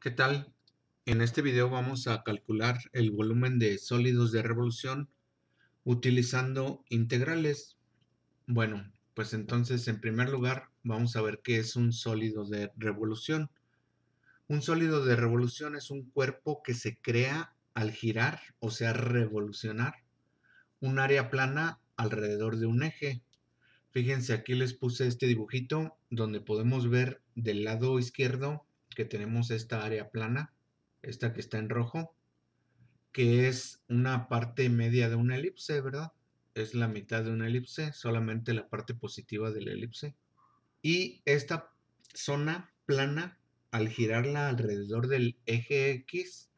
¿Qué tal? En este video vamos a calcular el volumen de sólidos de revolución utilizando integrales. Bueno, pues entonces en primer lugar vamos a ver qué es un sólido de revolución. Un sólido de revolución es un cuerpo que se crea al girar, o sea, revolucionar, un área plana alrededor de un eje. Fíjense, aquí les puse este dibujito donde podemos ver del lado izquierdo que tenemos esta área plana, esta que está en rojo, que es una parte media de una elipse, ¿verdad? Es la mitad de una elipse, solamente la parte positiva de la elipse. Y esta zona plana, al girarla alrededor del eje X,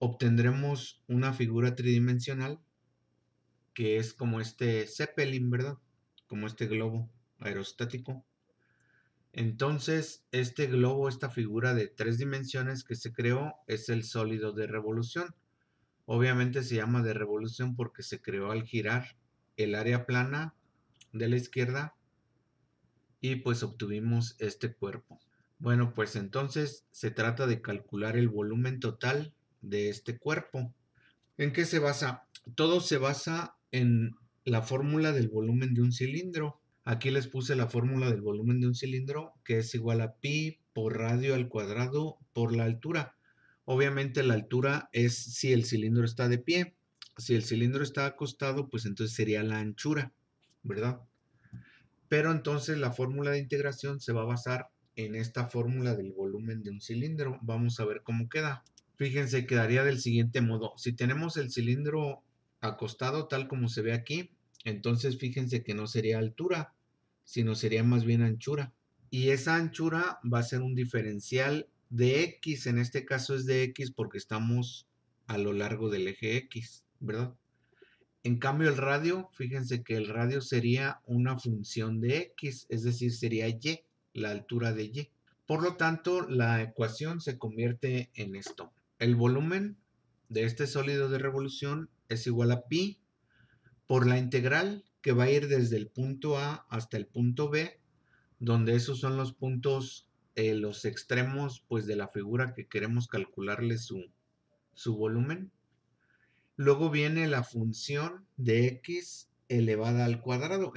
obtendremos una figura tridimensional que es como este Zeppelin, ¿verdad? Como este globo aerostático. Entonces, este globo, esta figura de 3 dimensiones que se creó, es el sólido de revolución. Obviamente se llama de revolución porque se creó al girar el área plana de la izquierda y pues obtuvimos este cuerpo. Bueno, pues entonces se trata de calcular el volumen total de este cuerpo. ¿En qué se basa? Todo se basa en la fórmula del volumen de un cilindro. Aquí les puse la fórmula del volumen de un cilindro, que es igual a pi por radio al cuadrado por la altura. Obviamente la altura es si el cilindro está de pie. Si el cilindro está acostado, pues entonces sería la anchura, ¿verdad? Pero entonces la fórmula de integración se va a basar en esta fórmula del volumen de un cilindro. Vamos a ver cómo queda. Fíjense, quedaría del siguiente modo. Si tenemos el cilindro acostado tal como se ve aquí, entonces fíjense que no sería altura, sino sería más bien anchura. Y esa anchura va a ser un diferencial de X. En este caso es de X porque estamos a lo largo del eje X, ¿verdad? En cambio el radio, fíjense que el radio sería una función de X, es decir, sería Y, la altura de Y. Por lo tanto, la ecuación se convierte en esto. El volumen de este sólido de revolución es igual a pi por la integral que va a ir desde el punto A hasta el punto B, donde esos son los puntos, los extremos pues de la figura que queremos calcularle su volumen. Luego viene la función de x elevada al cuadrado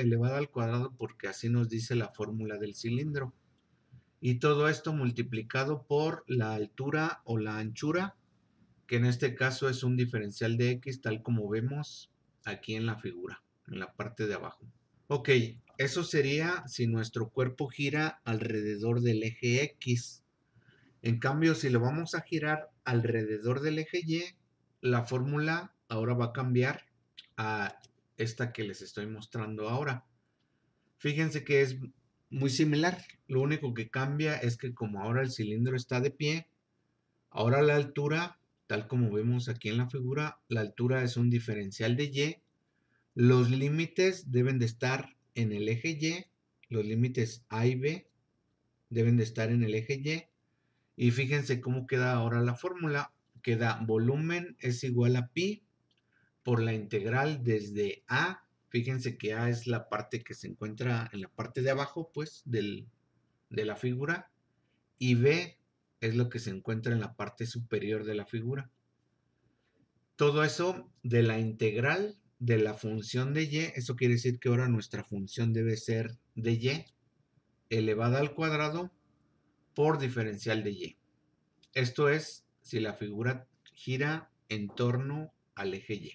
porque así nos dice la fórmula del cilindro. Y todo esto multiplicado por la altura o la anchura, que en este caso es un diferencial de x, tal como vemos aquí en la figura, en la parte de abajo. Ok, eso sería si nuestro cuerpo gira alrededor del eje X. En cambio, si lo vamos a girar alrededor del eje Y, la fórmula ahora va a cambiar a esta que les estoy mostrando ahora. Fíjense que es muy similar. Lo único que cambia es que como ahora el cilindro está de pie, ahora la altura, tal como vemos aquí en la figura, la altura es un diferencial de Y. Los límites deben de estar en el eje Y. Los límites A y B deben de estar en el eje Y. Y fíjense cómo queda ahora la fórmula. Queda volumen es igual a pi por la integral desde A. Fíjense que A es la parte que se encuentra en la parte de abajo, pues, de la figura. Y B es lo que se encuentra en la parte superior de la figura. Todo eso de la integral de la función de y, eso quiere decir que ahora nuestra función debe ser de y elevada al cuadrado por diferencial de y. Esto es si la figura gira en torno al eje y.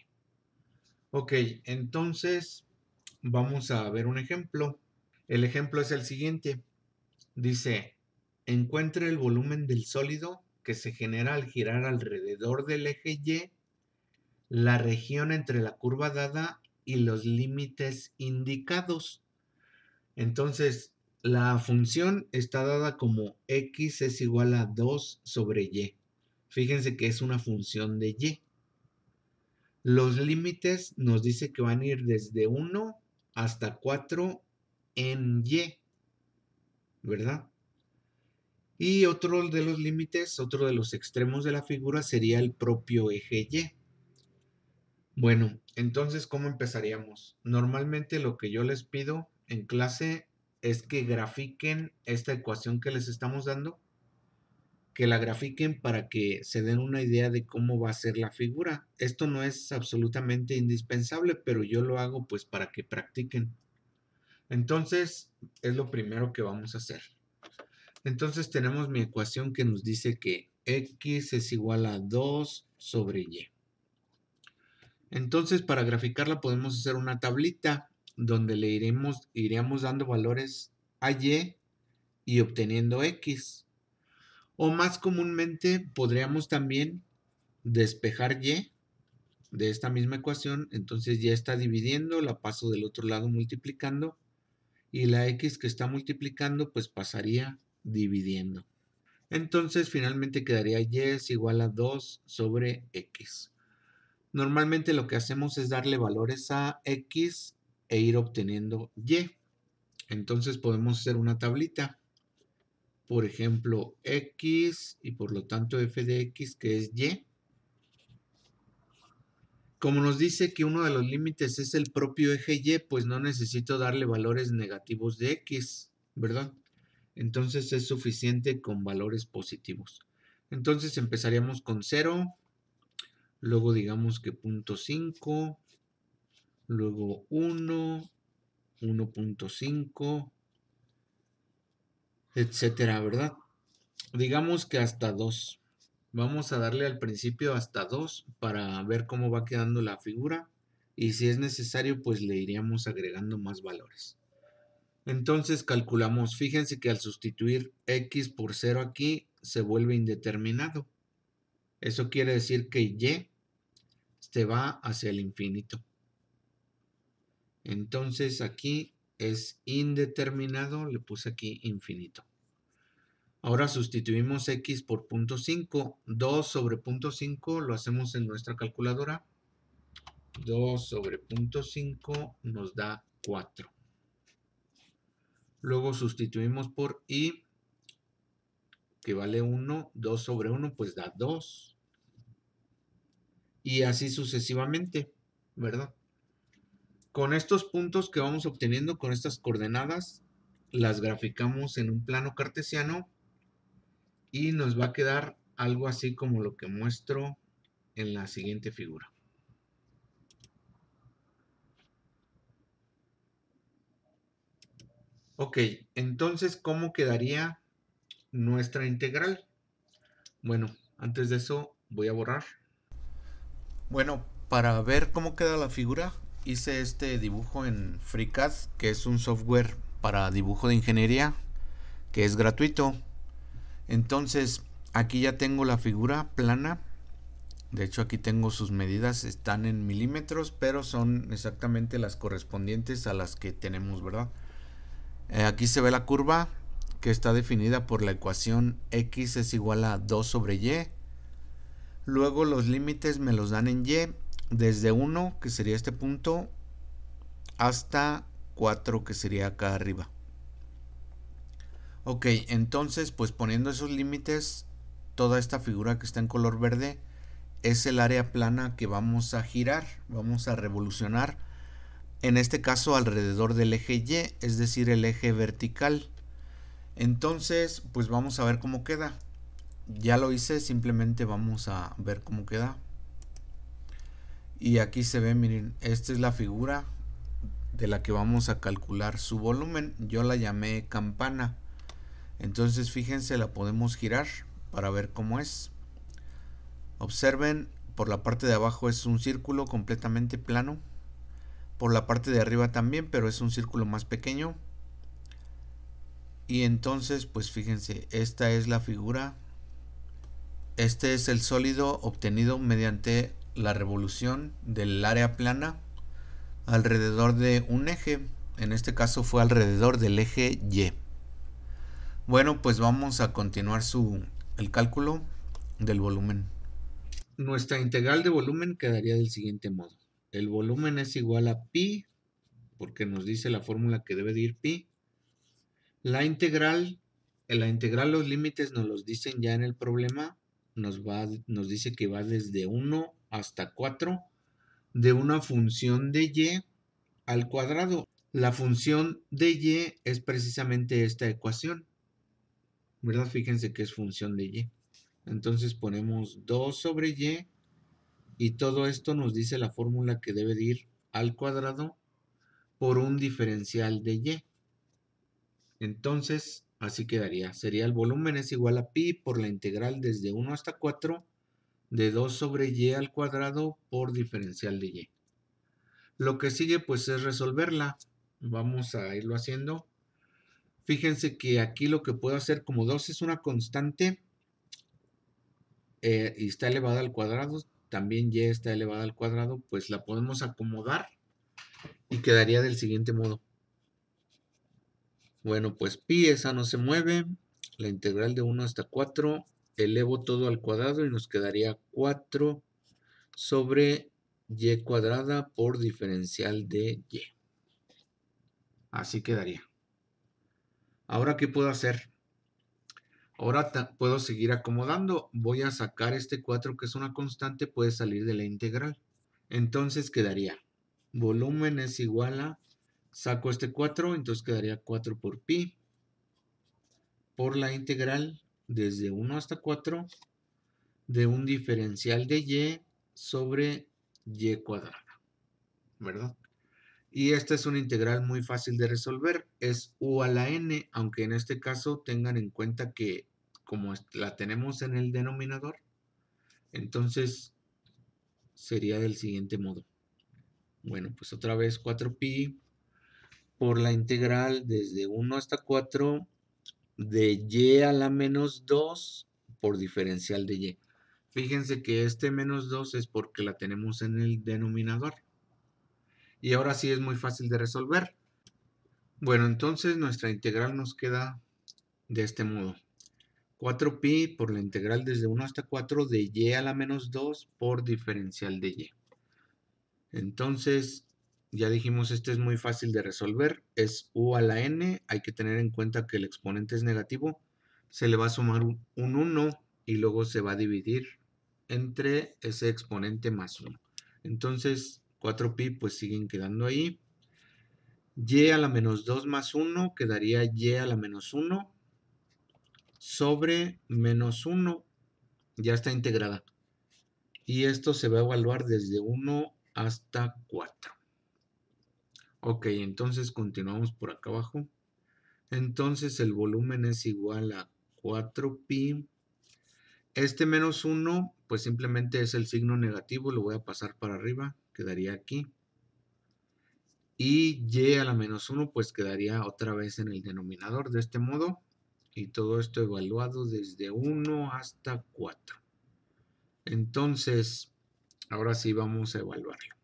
Ok, entonces vamos a ver un ejemplo. El ejemplo es el siguiente. Dice, encuentre el volumen del sólido que se genera al girar alrededor del eje y, la región entre la curva dada y los límites indicados. Entonces, la función está dada como x es igual a 2 sobre y. Fíjense que es una función de y. Los límites nos dice que van a ir desde 1 hasta 4 en y, ¿verdad? Y otro de los límites, otro de los extremos de la figura sería el propio eje y. Bueno, entonces, ¿cómo empezaríamos? Normalmente lo que yo les pido en clase es que grafiquen esta ecuación que les estamos dando que la grafiquen para que se den una idea de cómo va a ser la figura. Esto no es absolutamente indispensable, pero yo lo hago pues para que practiquen. Entonces, es lo primero que vamos a hacer. Entonces tenemos mi ecuación que nos dice que x es igual a 2 sobre y. Entonces, para graficarla podemos hacer una tablita donde le iríamos dando valores a y obteniendo x. O más comúnmente podríamos también despejar y de esta misma ecuación. Entonces ya está dividiendo, la paso del otro lado multiplicando. Y la x que está multiplicando pues pasaría dividiendo. Entonces finalmente quedaría y es igual a 2 sobre x. Normalmente lo que hacemos es darle valores a x e ir obteniendo y. Entonces podemos hacer una tablita. Por ejemplo, x y por lo tanto f de x que es y. Como nos dice que uno de los límites es el propio eje y, pues no necesito darle valores negativos de x, ¿verdad? Entonces es suficiente con valores positivos. Entonces empezaríamos con 0, luego digamos que 0.5, luego 1, 1.5, etcétera, ¿verdad? Digamos que hasta 2. Vamos a darle al principio hasta 2 para ver cómo va quedando la figura y si es necesario pues le iríamos agregando más valores. Entonces calculamos, fíjense que al sustituir x por 0 aquí se vuelve indeterminado. Eso quiere decir que y se va hacia el infinito. Entonces aquí es indeterminado, le puse aquí infinito. Ahora sustituimos x por 0.5. 2 sobre 0.5 lo hacemos en nuestra calculadora. 2 sobre 0.5 nos da 4. Luego sustituimos por y, que vale 1. 2 sobre 1 pues da 2. Y así sucesivamente, ¿verdad? Con estos puntos que vamos obteniendo, con estas coordenadas, las graficamos en un plano cartesiano y nos va a quedar algo así como lo que muestro en la siguiente figura. Ok, entonces, ¿cómo quedaría nuestra integral? Bueno, antes de eso voy a borrar. Bueno, para ver cómo queda la figura, hice este dibujo en FreeCAD, que es un software para dibujo de ingeniería, que es gratuito. Entonces, aquí ya tengo la figura plana. De hecho, aquí tengo sus medidas, están en milímetros, pero son exactamente las correspondientes a las que tenemos, ¿verdad? Aquí se ve la curva que está definida por la ecuación x es igual a 2 sobre y. Luego los límites me los dan en y, desde 1, que sería este punto, hasta 4, que sería acá arriba. Ok, entonces pues poniendo esos límites, toda esta figura que está en color verde es el área plana que vamos a girar, vamos a revolucionar, en este caso alrededor del eje Y, es decir, el eje vertical. Entonces, pues vamos a ver cómo queda. Ya lo hice, simplemente vamos a ver cómo queda. Y aquí se ve, miren, esta es la figura de la que vamos a calcular su volumen. Yo la llamé campana. Entonces, fíjense, la podemos girar para ver cómo es. Observen, por la parte de abajo es un círculo completamente plano. Por la parte de arriba también, pero es un círculo más pequeño. Y entonces, pues fíjense, esta es la figura. Este es el sólido obtenido mediante la revolución del área plana alrededor de un eje. En este caso fue alrededor del eje Y. Bueno, pues vamos a continuar el cálculo del volumen. Nuestra integral de volumen quedaría del siguiente modo. El volumen es igual a pi, porque nos dice la fórmula que debe de ir pi. La integral, los límites nos los dicen ya en el problema. Nos dice que va desde 1 hasta 4 de una función de y al cuadrado. La función de y es precisamente esta ecuación, ¿verdad? Fíjense que es función de y. Entonces ponemos 2 sobre y, y todo esto nos dice la fórmula que debe de ir al cuadrado por un diferencial de y. Entonces, así quedaría. Sería el volumen es igual a pi por la integral desde 1 hasta 4 de 2 sobre y al cuadrado por diferencial de y. Lo que sigue pues es resolverla. Vamos a irlo haciendo. Fíjense que aquí lo que puedo hacer, como 2 es una constante y está elevada al cuadrado, también y está elevada al cuadrado, pues la podemos acomodar y quedaría del siguiente modo. Bueno, pues pi esa no se mueve, la integral de 1 hasta 4, elevo todo al cuadrado y nos quedaría 4 sobre y cuadrada por diferencial de y. Así quedaría. Ahora, ¿qué puedo hacer? Ahora puedo seguir acomodando. Voy a sacar este 4 que es una constante, puede salir de la integral. Entonces quedaría, volumen es igual a, saco este 4, entonces quedaría 4 por pi, por la integral desde 1 hasta 4 de un diferencial de y sobre y cuadrada, ¿verdad? Y esta es una integral muy fácil de resolver, es u a la n, aunque en este caso tengan en cuenta que como la tenemos en el denominador, entonces sería del siguiente modo. Bueno, pues otra vez 4pi por la integral desde 1 hasta 4 de y a la menos 2 por diferencial de y. Fíjense que este menos 2 es porque la tenemos en el denominador. Y ahora sí es muy fácil de resolver. Bueno, entonces nuestra integral nos queda de este modo. 4pi por la integral desde 1 hasta 4 de y a la menos 2 por diferencial de y. Entonces, ya dijimos, este es muy fácil de resolver. Es u a la n. Hay que tener en cuenta que el exponente es negativo. Se le va a sumar un 1 y luego se va a dividir entre ese exponente más 1. Entonces, 4pi pues siguen quedando ahí. Y a la menos 2 más 1 quedaría y a la menos 1 sobre menos 1. Ya está integrada. Y esto se va a evaluar desde 1 hasta 4. Ok, entonces continuamos por acá abajo. Entonces el volumen es igual a 4pi. Este menos 1, pues simplemente es el signo negativo, lo voy a pasar para arriba, quedaría aquí. Y y a la menos 1, pues quedaría otra vez en el denominador de este modo. Y todo esto evaluado desde 1 hasta 4. Entonces, ahora sí vamos a evaluarlo.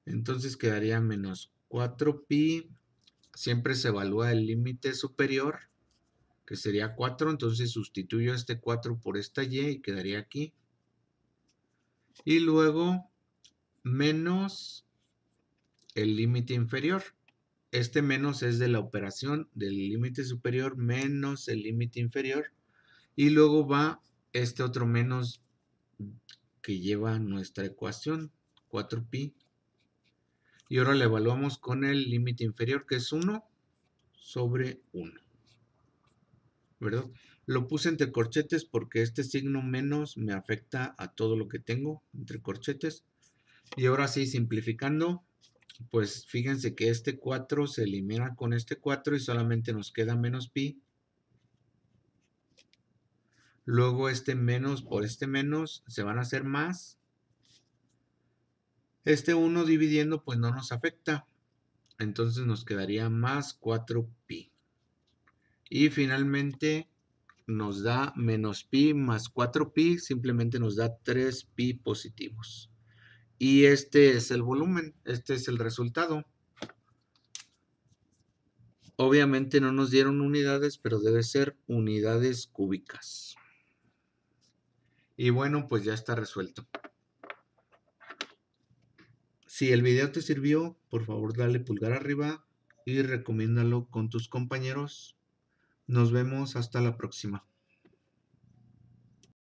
Entonces quedaría menos 4pi. Siempre se evalúa el límite superior, que sería 4. Entonces sustituyo este 4 por esta y quedaría aquí. Y luego menos el límite inferior. Este menos es de la operación del límite superior menos el límite inferior. Y luego va este otro menos que lleva nuestra ecuación, 4pi. Y ahora le evaluamos con el límite inferior, que es 1 sobre 1. ¿Verdad? Lo puse entre corchetes porque este signo menos me afecta a todo lo que tengo entre corchetes. Y ahora sí, simplificando, pues fíjense que este 4 se elimina con este 4 y solamente nos queda menos pi. Luego este menos por este menos se van a hacer más. Este 1 dividiendo pues no nos afecta. Entonces nos quedaría más 4pi. Y finalmente nos da menos pi más 4pi, simplemente nos da 3pi positivos. Y este es el volumen, este es el resultado. Obviamente no nos dieron unidades, pero debe ser unidades cúbicas. Y bueno, pues ya está resuelto. Si el video te sirvió, por favor dale pulgar arriba y recomiéndalo con tus compañeros. Nos vemos hasta la próxima.